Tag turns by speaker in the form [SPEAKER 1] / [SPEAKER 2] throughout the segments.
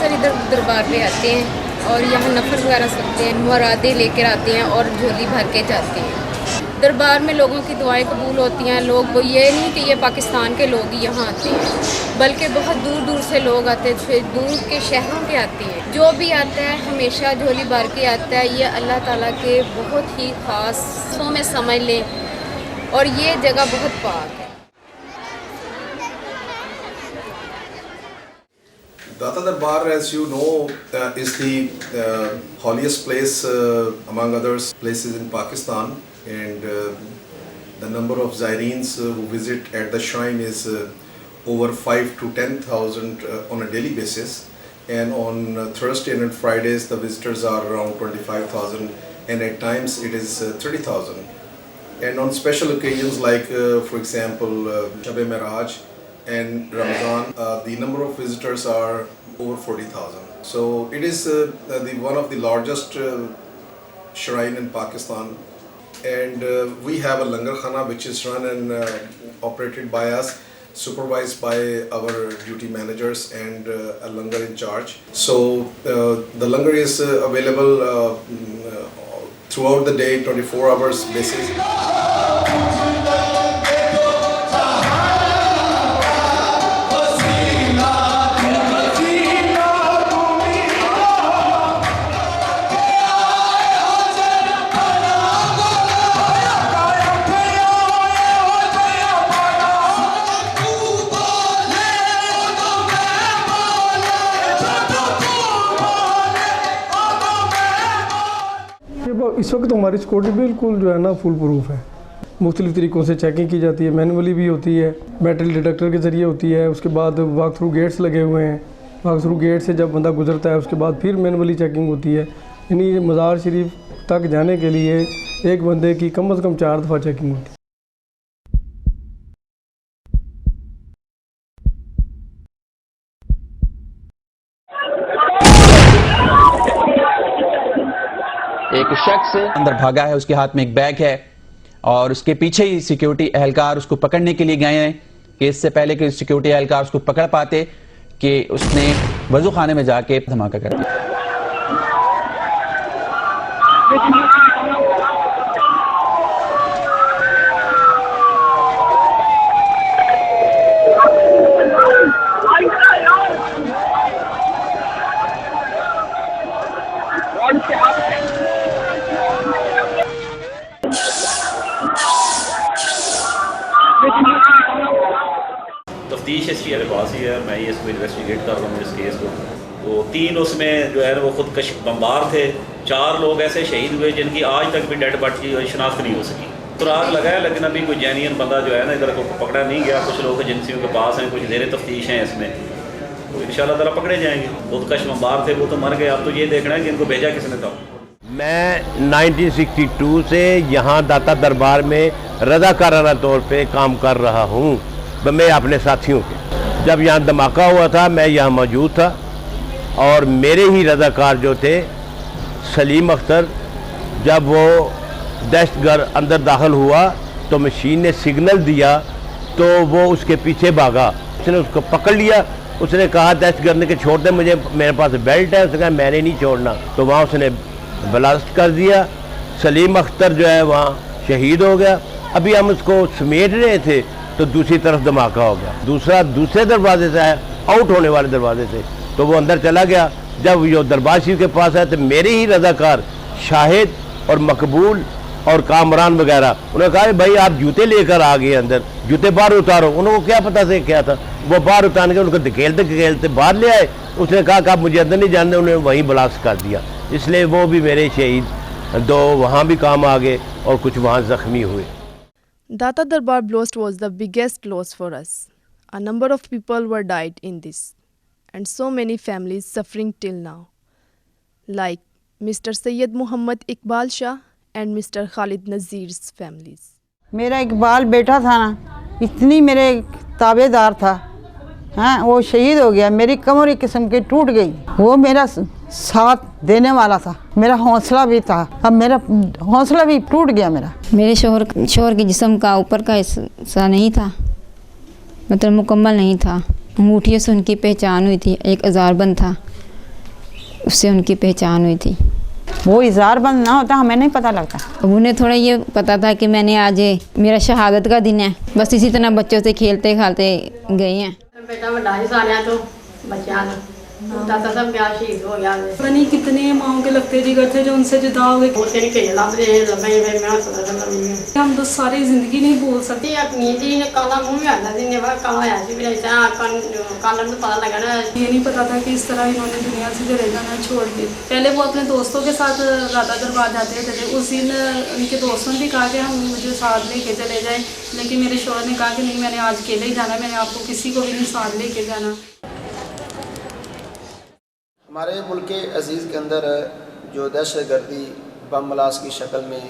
[SPEAKER 1] अक्सर इधर दरबार पे आते हैं और यहाँ नफर वगैरह सुनते हैं, मुरादें लेकर आते हैं और झोली भर के जाते हैं। दरबार में लोगों की दुआएं कबूल होती हैं। लोग वो ये नहीं कि ये पाकिस्तान के लोग ही यहाँ आते हैं, बल्कि बहुत दूर दूर से लोग आते हैं, फिर दूर के शहरों के आते हैं। जो भी आता है हमेशा झोली भर के आता है। ये अल्लाह ताला के बहुत ही ख़ासों में समझ लें, और ये जगह बहुत पाक है।
[SPEAKER 2] Data Darbar, as you know, is the holiest place among other places in Pakistan, and the number of Zaireens who visit at the shrine is over 5 to 10,000 on a daily basis, and on Thursday and Fridays the visitors are around 25,000, and at times it is 30,000. And on special occasions like for example Shab-e Miraj and Ramadan, the number of visitors are over 40,000. So it is one of the largest shrine in Pakistan, and we have a langar khana which is run and operated by us, supervised by our duty managers and a langar in charge. So the langar is available throughout the day, 24 hours basis.
[SPEAKER 3] इस वक्त हमारी security बिल्कुल जो है ना full proof है। मुख्तलिफ़ तरीक़ों से चेकिंग की जाती है, मैनुअली भी होती है, मेटल डिटेक्टर के ज़रिए होती है। उसके बाद वॉक थ्रू गेट्स लगे हुए हैं, वॉक थ्रू गेट से जब बंदा गुजरता है उसके बाद फिर मैनुअली चेकिंग होती है। यानी मज़ार शरीफ तक जाने के लिए एक बंदे की कम से कम 4 दफ़ा चेकिंग होती है।
[SPEAKER 4] एक शख्स अंदर भागा है, उसके हाथ में एक बैग है और उसके पीछे ही सिक्योरिटी एहलकार उसको पकड़ने के लिए गए हैं कि इससे पहले कि सिक्योरिटी एहलकार उसको पकड़ पाते कि उसने वजू खाने में जाके धमाका कर दिया।
[SPEAKER 5] तफ्तीश इसकी मेरे पास ही है, मैं ही इसको इन्वेस्टिगेट कर रहा हूँ इस केस को। तो 3 उसमें जो है वो खुदकश बमबार थे। 4 लोग ऐसे शहीद हुए जिनकी आज तक भी डेड बॉडी की शनाख्त नहीं हो सकी। सुराग लगा है लेकिन अभी कोई जेन्युइन बंदा जो है ना इधर को पकड़ा नहीं गया। कुछ लोग एजेंसियों के पास हैं, कुछ ज़ेरे तफ्तीश हैं इसमें, तो इंशाल्लाह ताला पकड़े जाएंगे। खुदकश बमबार थे, वो तो मर गए। अब तो ये देखना है कि इनको भेजा किसने था।
[SPEAKER 6] मैं 1962 से यहाँ दाता दरबार में रज़ाकाराना तौर पे काम कर रहा हूँ, मैं अपने साथियों के। जब यहाँ धमाका हुआ था मैं यहाँ मौजूद था और मेरे ही रज़ाकार जो थे सलीम अख्तर, जब वो दहशतगर्द अंदर दाखिल हुआ तो मशीन ने सिग्नल दिया तो वो उसके पीछे भागा। उसने उसको पकड़ लिया, उसने कहा दहशतगर्द के छोड़ दे मुझे, मेरे पास बेल्ट है। उसने कहा मैंने नहीं छोड़ना, तो वहाँ उसने ब्लास्ट कर दिया। सलीम अख्तर जो है वहाँ शहीद हो गया। अभी हम उसको समेट रहे थे तो दूसरी तरफ धमाका हो गया। दूसरे दरवाजे से आया, आउट होने वाले दरवाजे से, तो वो अंदर चला गया। जब जो दरबार शरीफ के पास आया तो मेरे ही रज़ाकार शाहिद और मकबूल और कामरान वगैरह, उन्होंने कहा भाई आप जूते लेकर आ गए अंदर, जूते बाहर उतारो। उनको क्या पता से क्या था, वो बाहर उतार के उनको धकेलते बाहर ले आए। उसने कहा कि आप मुझे अंदर नहीं जानते, उन्होंने वहीं ब्लास्ट कर दिया। इसलिए वो भी मेरे शहीद 2 वहाँ भी काम आ गए और कुछ वहाँ ज़ख्मी हुए।
[SPEAKER 7] Data Darbar blast was the biggest loss for us. A number of people were died in this, and so many families suffering till now, like Mr. Sayyid Muhammad Iqbal Shah and Mr. Khalid Nazir's families.
[SPEAKER 8] मेरा इकबाल बेटा था ना, इतनी मेरे ताबेदार था, हाँ वो शहीद हो गया। मेरी कमर एक किस्म की टूट गई। वो मेरा साथ देने वाला था, मेरा हौसला भी था। अब मेरा हौसला भी टूट गया। मेरे
[SPEAKER 9] शोहर के जिस्म का ऊपर का हिस्सा नहीं था, मतलब मुकम्मल नहीं था। अंगूठियों से उनकी पहचान हुई थी। एक अज़ारबंद था उससे उनकी पहचान हुई थी।
[SPEAKER 8] वो इज़हार बंद ना होता हमें नहीं पता लगता।
[SPEAKER 9] अब उन्हें थोड़ा ये पता था कि मैंने आज मेरा शहादत का दिन है, बस इसी तरह बच्चों से खेलते खालते गए हैं।
[SPEAKER 10] बेटा बड़ा ही सारे तो बच्चा दादा सब क्या शहीद हो गया।
[SPEAKER 11] पता नहीं कितने माओ के लगते जिगर थे जो उनसे जुदा हो गए। हम तो सारी जिंदगी नहीं बोल सकते।
[SPEAKER 10] अपनी जी ने काला मुंह में आता दिन बाद काला आया जी मेरा काला में पता लगा ना।
[SPEAKER 11] ये नहीं पता था कि इस तरह इन्होंने दुनिया से चले जाना छोड़ के। पहले वो अपने दोस्तों के साथ राधा दरबार जाते थे। उस दिन उनके दोस्तों ने भी कहा कि हम मुझे साथ लेके चले जाएं, लेकिन मेरे शौहर ने कहा कि नहीं, मैंने आज अकेले ही जाना, मैंने आपको किसी को भी नहीं साथ लेके जाना।
[SPEAKER 12] हमारे मुल्क अज़ीज़ के अंदर जो दहशतगर्दी बम ब्लास्ट की शक्ल में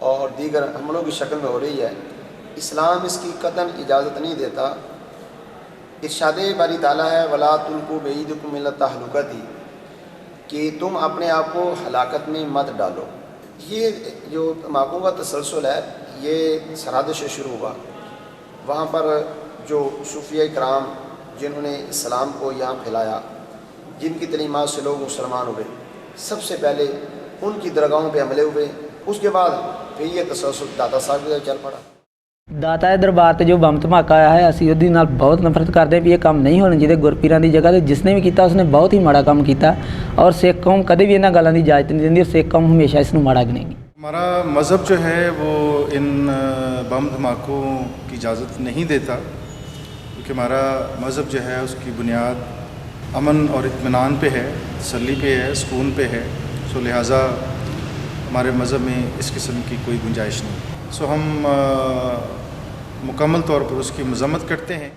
[SPEAKER 12] और दीगर हमलों की शक्ल में हो रही है, इस्लाम इसकी कतन इजाज़त नहीं देता। इरशाद बारी ताला है वला तुल्कू बयदकुम इला तहलुकती, कि तुम अपने आप को हलाकत में मत डालो। ये जो तम्बाकू का तसलसल है ये सरहद से शुरू हुआ। वहाँ पर जो सूफिया कराम जिन्होंने इस्लाम को यहाँ फैलाया, जिनकी तलीमात से लोग मुसलमान हुए, सबसे पहले उनकी दरगाहों पे हमले हुए। उसके बाद फिर ये तसलसल दाता साहब की चल पड़ा।
[SPEAKER 13] दाता ਦੇ ਦਰਬਾਰ ਤੇ ਜੋ ਬੰਬ ਧਮਾਕਾ ਆਇਆ ਹੈ, ਅਸੀਂ ਉਹਦੇ ਨਾਲ ਬਹੁਤ ਨਫ਼ਰਤ ਕਰਦੇ ਹਾਂ ਵੀ ਇਹ ਕੰਮ ਨਹੀਂ ਹੋਣਾ ਚਾਹੀਦਾ। ਗੁਰਪੀਰਾਂ ਦੀ ਜਗ੍ਹਾ ਤੇ ਜਿਸਨੇ ਵੀ ਕੀਤਾ ਉਸਨੇ ਬਹੁਤ ਹੀ ਮਾੜਾ ਕੰਮ ਕੀਤਾ ਔਰ ਸਿੱਖ ਕੌਮ ਕਦੇ ਵੀ ਇਹਨਾਂ ਗੱਲਾਂ ਦੀ ਇਜਾਜ਼ਤ ਨਹੀਂ ਦਿੰਦੀ ਔਰ ਸਿੱਖ ਕੌਮ ਹਮੇਸ਼ਾ ਇਸ ਨੂੰ ਮਾੜਾ ਗਿਣੇਗੀ।
[SPEAKER 14] हमारा मज़हब जो है वो इन बम धमाकों की इजाज़त नहीं देता, क्योंकि हमारा मज़हब जो है उसकी बुनियाद अमन और इत्मीनान पे है, तसल्ली पे है, सुकून पे है। सो लिहाजा हमारे मज़हब में इस किस्म की कोई गुंजाइश नहीं। सो हम मुकम्मल तौर पर उसकी मज़म्मत करते हैं।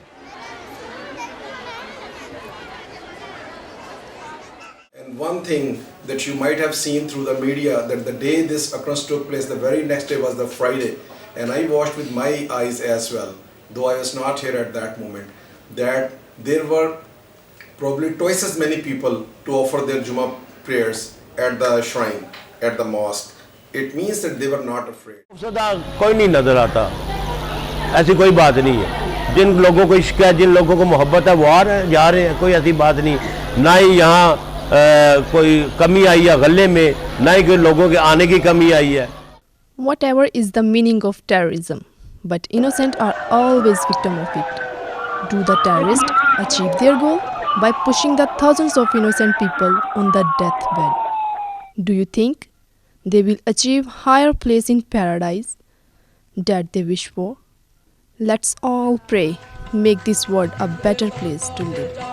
[SPEAKER 2] And one thing that you might have seen through the media, that the day this occurrence took place, the very next day was the Friday, and I watched with my eyes as well, though I was not here at that moment, that there were probably twice as many people to offer their Jummah prayers at the shrine, at the mosque. It means that they were not afraid.
[SPEAKER 6] सदा कोई नहीं नजर आता, ऐसी कोई बात नहीं है। जिन लोगों को इश्क है, जिन लोगों को मोहब्बत है वो आ रहे हैं, जा रहे हैं, कोई ऐसी बात नहीं। ना ही यहाँ कोई कमी आई है गले में, ना ही कोई लोगों के आने की कमी आई है।
[SPEAKER 7] Whatever is the meaning of terrorism, but innocent are always victim of it. Do the terrorists achieve their goal by pushing the thousands of innocent people on the deathbed? Do you think they will achieve higher place in paradise that they wish for? Let's all pray, make this world a better place to live.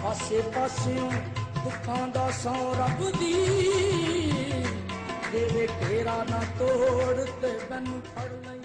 [SPEAKER 15] आसे पासियों दुखां दा सौ रब दी, तेरे घेरा ना तोड़ ते मैनू फड़ लई।